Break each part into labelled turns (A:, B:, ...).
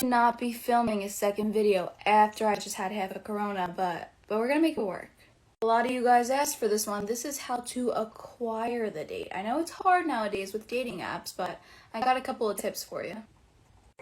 A: Not be filming a second video after I just had half a corona, but we're gonna make it work. A lot of you guys asked for this one. This is how to acquire the date. I know it's hard nowadays with dating apps, but I got a couple of tips for you.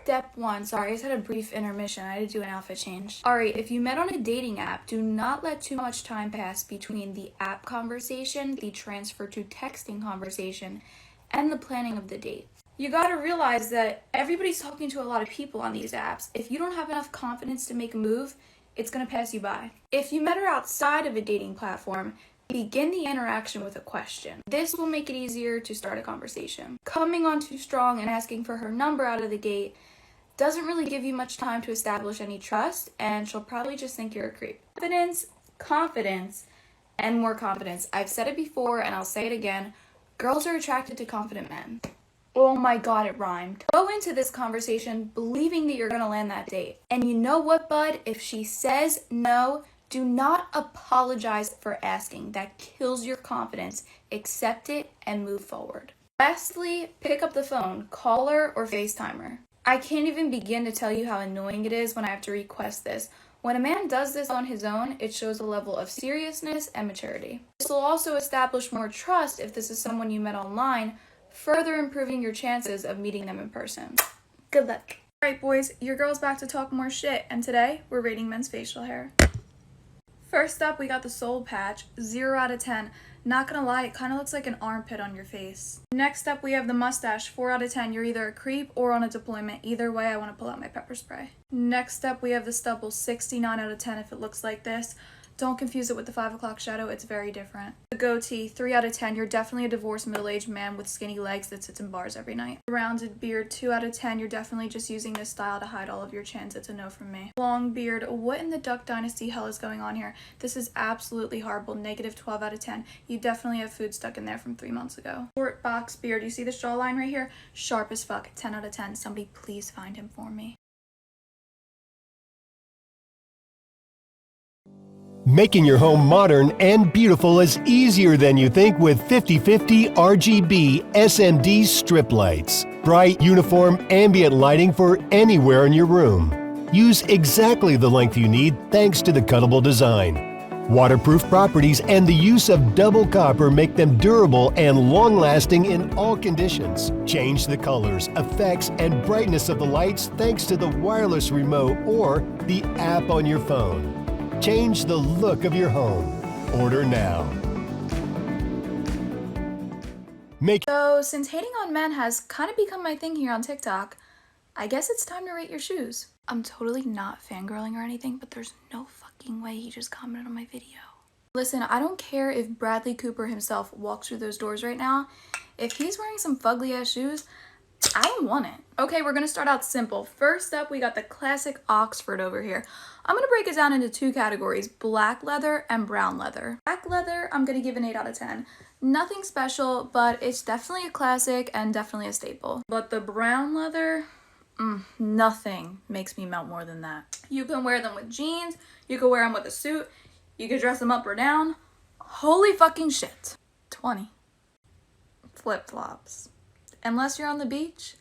A: Step 1, sorry, I just had a brief intermission. I had to do an outfit change. Alright, if you met on a dating app, do not let too much time pass between the app conversation, the transfer to texting conversation, and the planning of the date. You gotta realize that everybody's talking to a lot of people on these apps. If you don't have enough confidence to make a move, it's gonna pass you by. If you met her outside of a dating platform, begin the interaction with a question. This will make it easier to start a conversation. Coming on too strong and asking for her number out of the gate doesn't really give you much time to establish any trust, and she'll probably just think you're a creep. Confidence, and more confidence. I've said it before and I'll say it again. Girls are attracted to confident men. Oh my god, it rhymed. Go into this conversation believing that you're gonna land that date. And you know what, bud? If she says no, do not apologize for asking. That kills your confidence. Accept it and move forward. Lastly, pick up the phone. Call her or FaceTime her. I can't even begin to tell you how annoying it is when I have to request this. When a man does this on his own, it shows a level of seriousness and maturity. This will also establish more trust if this is someone you met online, further improving your chances of meeting them in person. Good luck. Alright boys, your girl's back to talk more shit, and today we're rating men's facial hair. First up, we got the soul patch, 0 out of 10. Not gonna lie, it kind of looks like an armpit on your face. Next up, we have the mustache, 4 out of 10. You're either a creep or on a deployment. Either way, I want to pull out my pepper spray. Next up, we have the stubble, 69 out of 10 if it looks like this. Don't confuse it with the 5 o'clock shadow, it's very different. The goatee, 3 out of 10. You're definitely a divorced middle-aged man with skinny legs that sits in bars every night. The rounded beard, 2 out of 10. You're definitely just using this style to hide all of your chins. It's a no from me. Long beard, what in the Duck Dynasty hell is going on here? This is absolutely horrible, negative 12 out of 10. You definitely have food stuck in there from 3 months ago. Short box beard, you see this jawline right here? Sharp as fuck, 10 out of 10. Somebody please find him for me.
B: Making your home modern and beautiful is easier than you think with 50/50 RGB SMD strip lights. Bright, uniform, ambient lighting for anywhere in your room. Use exactly the length you need thanks to the cuttable design. Waterproof properties and the use of double copper make them durable and long-lasting in all conditions. Change the colors, effects, and brightness of the lights thanks to the wireless remote or the app on your phone. Change the look of your home. Order now.
A: So, since hating on men has kind of become my thing here on TikTok, I guess it's time to rate your shoes. I'm totally not fangirling or anything, but there's no fucking way he just commented on my video. Listen, I don't care if Bradley Cooper himself walks through those doors right now. If he's wearing some fugly ass shoes, I don't want it. Okay, we're gonna start out simple. First up, we got the classic Oxford over here. I'm gonna break it down into 2 categories, black leather and brown leather. Black leather, I'm gonna give an 8 out of 10. Nothing special, but it's definitely a classic and definitely a staple. But the brown leather, nothing makes me melt more than that. You can wear them with jeans, you can wear them with a suit, you can dress them up or down. Holy fucking shit. 20. Flip-flops. Unless you're on the beach,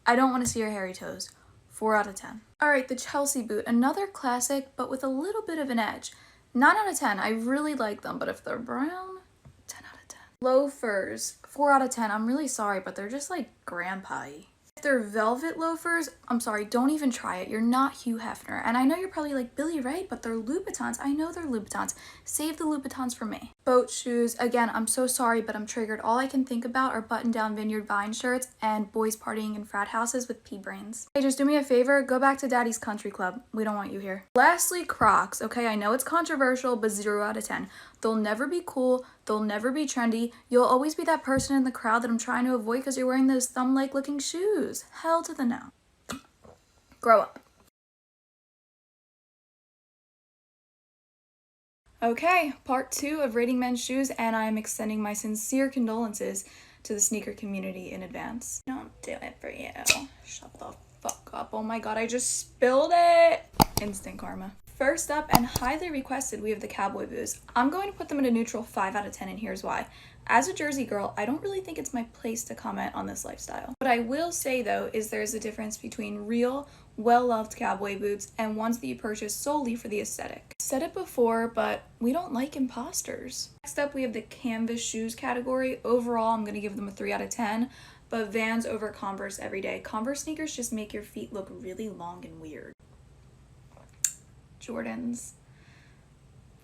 A: I don't want to see your hairy toes. 4 out of 10. Alright, the Chelsea boot. Another classic, but with a little bit of an edge. 9 out of 10. I really like them, but if they're brown, 10 out of 10. Loafers. 4 out of 10. I'm really sorry, but they're just like grandpa-y. If they're velvet loafers, I'm sorry, don't even try it. You're not Hugh Hefner. And I know you're probably like, Billie Rae, but they're Louboutins. I know they're Louboutins. Save the Louboutins for me. Boat shoes. Again, I'm so sorry, but I'm triggered. All I can think about are button-down Vineyard Vine shirts and boys partying in frat houses with pea brains. Hey, just do me a favor. Go back to Daddy's Country Club. We don't want you here. Lastly, Crocs. Okay, I know it's controversial, but 0 out of 10. They'll never be cool. They'll never be trendy. You'll always be that person in the crowd that I'm trying to avoid because you're wearing those thumb-like looking shoes. Hell to the no. Grow up. Okay, part 2 of rating men's shoes, and I'm extending my sincere condolences to the sneaker community in advance. Don't do it for you. Shut the fuck up. Oh my god, I just spilled it. Instant karma. First up and highly requested, we have the cowboy boots. I'm going to put them in a neutral 5 out of 10, and here's why. As a Jersey girl, I don't really think it's my place to comment on this lifestyle. What I will say though is there's a difference between real, well-loved cowboy boots and ones that you purchase solely for the aesthetic. I've said it before, but we don't like imposters. Next up, we have the canvas shoes category. Overall, I'm going to give them a 3 out of 10, but Vans over Converse every day. Converse sneakers just make your feet look really long and weird. Jordans,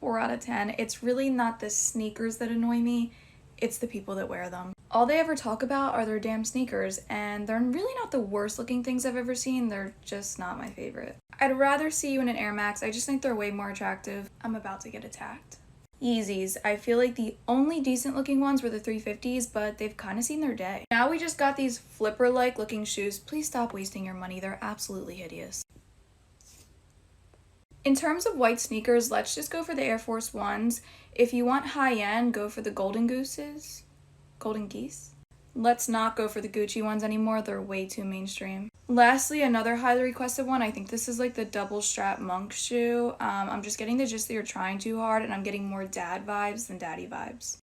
A: 4 out of 10. It's really not the sneakers that annoy me, it's the people that wear them. All they ever talk about are their damn sneakers, and they're really not the worst looking things I've ever seen, they're just not my favorite. I'd rather see you in an Air Max, I just think they're way more attractive. I'm about to get attacked. Yeezys. I feel like the only decent looking ones were the 350s, but they've kind of seen their day. Now we just got these flipper-like looking shoes. Please stop wasting your money, they're absolutely hideous. In terms of white sneakers, let's just go for the Air Force Ones. If you want high-end, go for the Golden Gooses. Golden Geese? Let's not go for the Gucci ones anymore, they're way too mainstream. Lastly, another highly requested one, I think this is like the double strap monk shoe. I'm just getting the gist that you're trying too hard, and I'm getting more dad vibes than daddy vibes.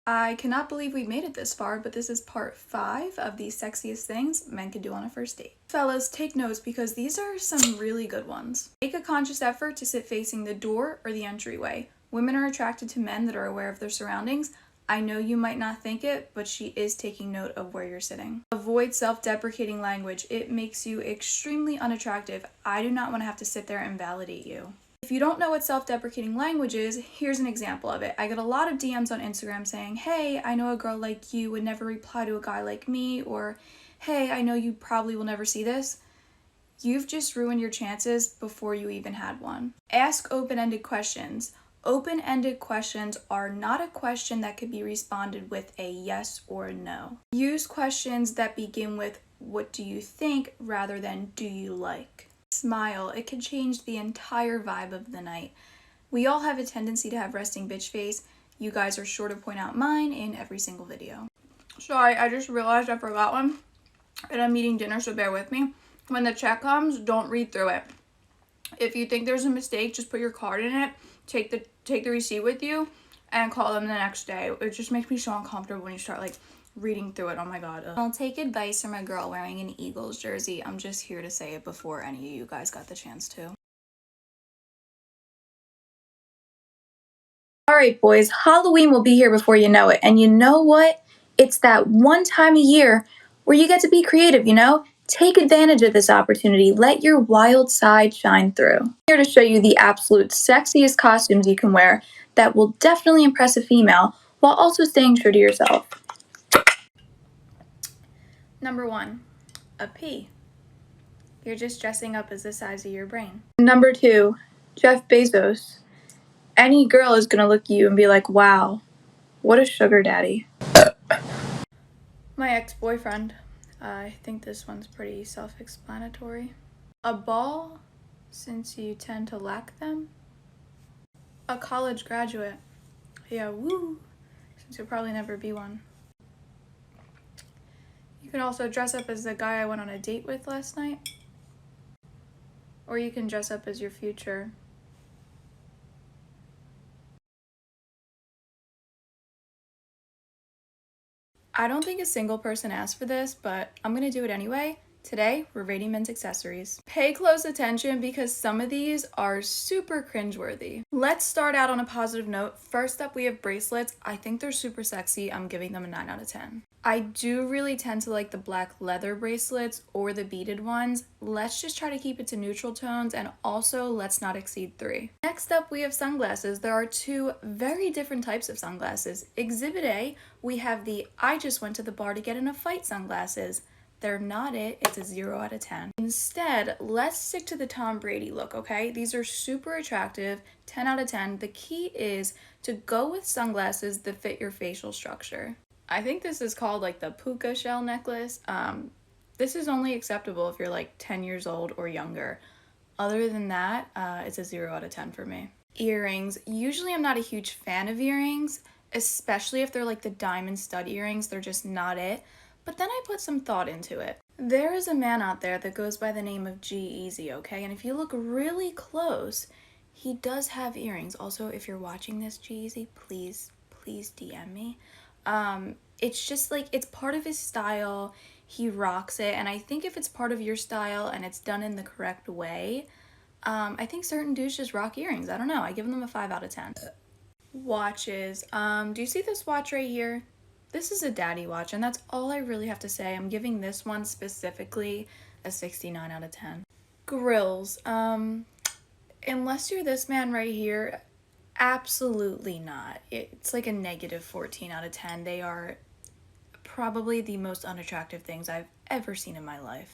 A: I cannot believe we made it this far, but this is part 5 of the sexiest things men could do on a first date. Fellas, take notes because these are some really good ones. Make a conscious effort to sit facing the door or the entryway. Women are attracted to men that are aware of their surroundings. I know you might not think it, but she is taking note of where you're sitting. Avoid self-deprecating language. It makes you extremely unattractive. I do not want to have to sit there and validate you. If you don't know what self-deprecating language is, here's an example of it. I get a lot of DMs on Instagram saying, hey, I know a girl like you would never reply to a guy like me, or hey, I know you probably will never see this. You've just ruined your chances before you even had one. Ask open-ended questions. Open-ended questions are not a question that could be responded with a yes or no. Use questions that begin with, what do you think, rather than do you like? Smile. It can change the entire vibe of the night. We all have a tendency to have resting bitch face. You guys are sure to point out mine in every single video. Sorry, I just realized I forgot one and I'm eating dinner, so bear with me. When the check comes, don't read through it. If you think there's a mistake, just put your card in it, take the receipt with you, and call them the next day. It just makes me so uncomfortable when you start like reading through it. Oh my god. I'll take advice from a girl wearing an Eagles jersey. I'm just here to say it before any of you guys got the chance to. Alright boys, Halloween will be here before you know it, and you know what? It's that one time a year where you get to be creative, you know? Take advantage of this opportunity. Let your wild side shine through. I'm here to show you the absolute sexiest costumes you can wear that will definitely impress a female while also staying true to yourself. Number 1, a pea. You're just dressing up as the size of your brain. Number 2, Jeff Bezos. Any girl is gonna look at you and be like, wow, what a sugar daddy. My ex-boyfriend. I think this one's pretty self-explanatory. A ball, since you tend to lack them. A college graduate. Yeah, woo, since you'll probably never be one. You can also dress up as the guy I went on a date with last night. Or you can dress up as your future. I don't think a single person asked for this, but I'm gonna do it anyway. Today, we're rating men's accessories. Pay close attention because some of these are super cringeworthy. Let's start out on a positive note. First up, we have bracelets. I think they're super sexy. I'm giving them a 9 out of 10. I do really tend to like the black leather bracelets or the beaded ones. Let's just try to keep it to neutral tones, and also let's not exceed 3. Next up, we have sunglasses. There are 2 very different types of sunglasses. Exhibit A, we have the I just went to the bar to get in a fight sunglasses. They're not it. It's a 0 out of 10. Instead, let's stick to the Tom Brady look, okay? These are super attractive, 10 out of 10. The key is to go with sunglasses that fit your facial structure. I think this is called like the puka shell necklace. This is only acceptable if you're like 10 years old or younger. Other than that, it's a 0 out of 10 for me. Earrings. Usually I'm not a huge fan of earrings, especially if they're like the diamond stud earrings. They're just not it. But then I put some thought into it. There is a man out there that goes by the name of G-Eazy, okay? And if you look really close, he does have earrings. Also, if you're watching this, G-Eazy, please DM me. It's just like, it's part of his style. He rocks it. And I think if it's part of your style and it's done in the correct way, I think certain dudes just rock earrings. I don't know. I give them a 5 out of 10. Watches. Do you see this watch right here? This is a daddy watch, and that's all I really have to say. I'm giving this one specifically a 69 out of 10. Grills. Unless you're this man right here, absolutely not. It's like a negative 14 out of 10. They are probably the most unattractive things I've ever seen in my life.